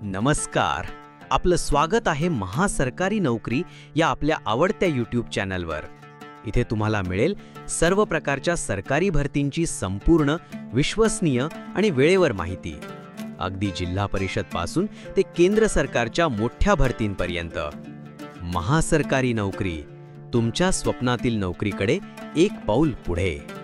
नमस्कार. आपलं स्वागत आहे महासरकारी नोकरी या आपल्या आवडत्या यूट्यूब चॅनलवर. इथे तुम्हाला मिळेल सर्व प्रकारच्या सरकारी भरतींची संपूर्ण, विश्वसनीय आणि वेळेवर माहिती. अगदी जिल्हा परिषद पासून ते केंद्र सरकारच्या मोठ्या भरतींपर्यंत. महासरकारी नोकरी, तुमच्या स्वप्नातील नोकरीकडे एक पाऊल पुढे.